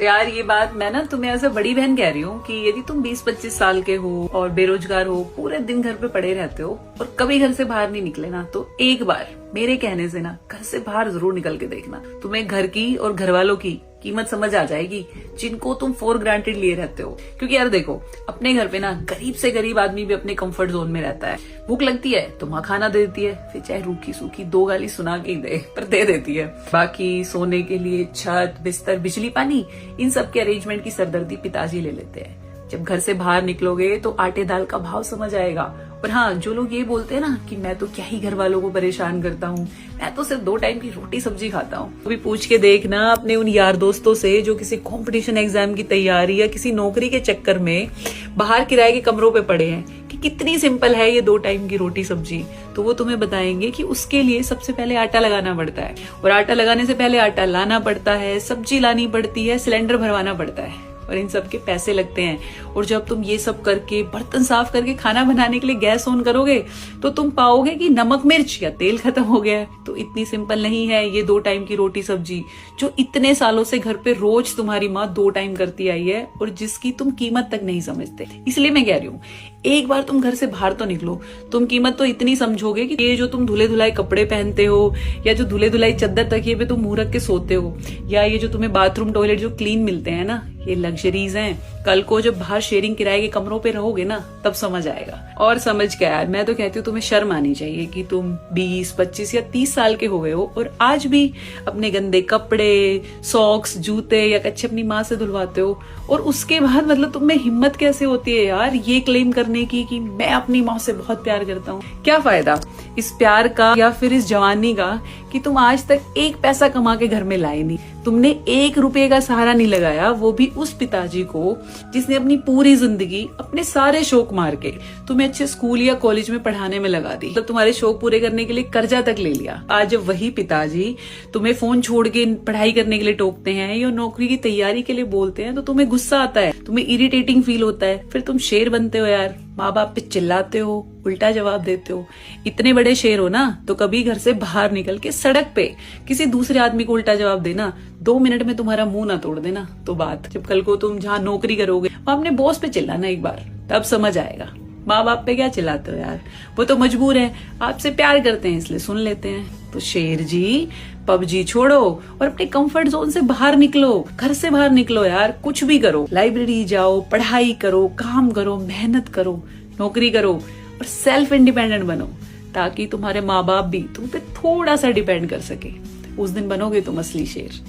तो यार ये बात मैं ना तुम्हें ऐसे बड़ी बहन कह रही हूँ कि यदि तुम 20-25 साल के हो और बेरोजगार हो, पूरे दिन घर पे पड़े रहते हो और कभी घर से बाहर नहीं निकले ना, तो एक बार मेरे कहने से ना घर से बाहर जरूर निकल के देखना। तुम्हें घर की और घर वालों की कीमत समझ आ जाएगी जिनको तुम फॉर ग्रांटेड लिए रहते हो। क्योंकि यार देखो, अपने घर पे ना गरीब से गरीब आदमी भी अपने कंफर्ट जोन में रहता है। भूख लगती है तो माँ खाना दे देती है, फिर चाहे रूखी सूखी 2 गाली सुना के ही दे, पर दे देती है। बाकी सोने के लिए छत, बिस्तर, बिजली, पानी, इन सब के अरेंजमेंट की सरदर्दी पिताजी ले लेते हैं। जब घर से बाहर निकलोगे तो आटे दाल का भाव समझ आएगा। और हाँ, जो लोग ये बोलते हैं ना कि मैं तो क्या ही घर वालों को परेशान करता हूँ, मैं तो सिर्फ 2 टाइम की रोटी सब्जी खाता हूँ, तो भी पूछ के देखना अपने उन यार दोस्तों से जो किसी कंपटीशन एग्जाम की तैयारी या किसी नौकरी के चक्कर में बाहर किराए के कमरों पे पड़े हैं कि कितनी सिंपल है ये 2 टाइम की रोटी सब्जी। तो वो तुम्हें बताएंगे कि उसके लिए सबसे पहले आटा लगाना पड़ता है, और आटा लगाने से पहले आटा लाना पड़ता है, सब्जी लानी पड़ती है, सिलेंडर भरवाना पड़ता है, और इन सब के पैसे लगते हैं। और जब तुम ये सब करके बर्तन साफ करके खाना बनाने के लिए गैस ऑन करोगे तो तुम पाओगे कि नमक मिर्च या तेल खत्म हो गया है। तो इतनी सिंपल नहीं है ये 2 टाइम की रोटी सब्जी जो इतने सालों से घर पे रोज तुम्हारी माँ 2 टाइम करती आई है और जिसकी तुम कीमत तक नहीं समझते। इसलिए मैं कह रही हूँ, एक बार तुम घर से बाहर तो निकलो, तुम कीमत तो इतनी समझोगे कि ये जो तुम धुले धुलाई कपड़े पहनते हो, या जो धुले धुलाई चद्दर तकिए पे तुम मुंह रख के सोते हो, या ये जो तुम्हें बाथरूम टॉयलेट जो क्लीन मिलते हैं ना, ये लग्जरीज हैं। कल को जब बाहर शेयरिंग किराए के कमरों पे रहोगे ना, तब समझ आएगा। और समझ क्या यार, मैं तो कहती हूँ तुम्हें शर्म आनी चाहिए कि तुम 20, 25 या 30 साल के हो गए हो और आज भी अपने गंदे कपड़े, सॉक्स, जूते या कच्चे अपनी माँ से धुलवाते हो। और उसके बाद मतलब तुम में हिम्मत कैसे होती है यार ये क्लेम करने की कि मैं अपनी माँ से बहुत प्यार करता हूँ। क्या फायदा इस प्यार का या फिर इस जवानी का कि तुम आज तक 1 पैसा कमा के घर में लाए नहीं, तुमने 1 रुपए का सहारा नहीं लगाया, वो भी उस पिताजी को जिसने अपनी पूरी जिंदगी अपने सारे शौक मार के तुम्हें अच्छे स्कूल या कॉलेज में पढ़ाने में लगा दी, तो तुम्हारे शौक पूरे करने के लिए कर्जा तक ले लिया। आज जब वही पिताजी तुम्हें फोन छोड़ के पढ़ाई करने के लिए टोकते हैं या नौकरी की तैयारी के लिए बोलते हैं तो तुम्हें गुस्सा आता है, तुम्हें इरिटेटिंग फील होता है, फिर तुम शेर बनते हो यार, माँ बाप पे चिल्लाते हो, उल्टा जवाब देते हो। इतने बड़े शेर हो ना तो कभी घर से बाहर निकल के सड़क पे किसी दूसरे आदमी को उल्टा जवाब देना, 2 मिनट में तुम्हारा मुंह ना तोड़ देना। तो बात जब कल को तुम जहाँ नौकरी करोगे वहां अपने बॉस पे चिल्लाना एक बार, तब समझ आएगा। माँ बाप पे क्या चिल्लाते हो यार, वो तो मजबूर है, आपसे प्यार करते हैं इसलिए सुन लेते हैं। तो शेर जी, पबजी छोड़ो और अपने कंफर्ट जोन से बाहर निकलो, घर से बाहर निकलो यार, कुछ भी करो, लाइब्रेरी जाओ, पढ़ाई करो, काम करो, मेहनत करो, नौकरी करो और सेल्फ इंडिपेंडेंट बनो, ताकि तुम्हारे माँ बाप भी तुम पे थोड़ा सा डिपेंड कर सके। उस दिन बनोगे तुम असली शेर,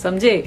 समझे।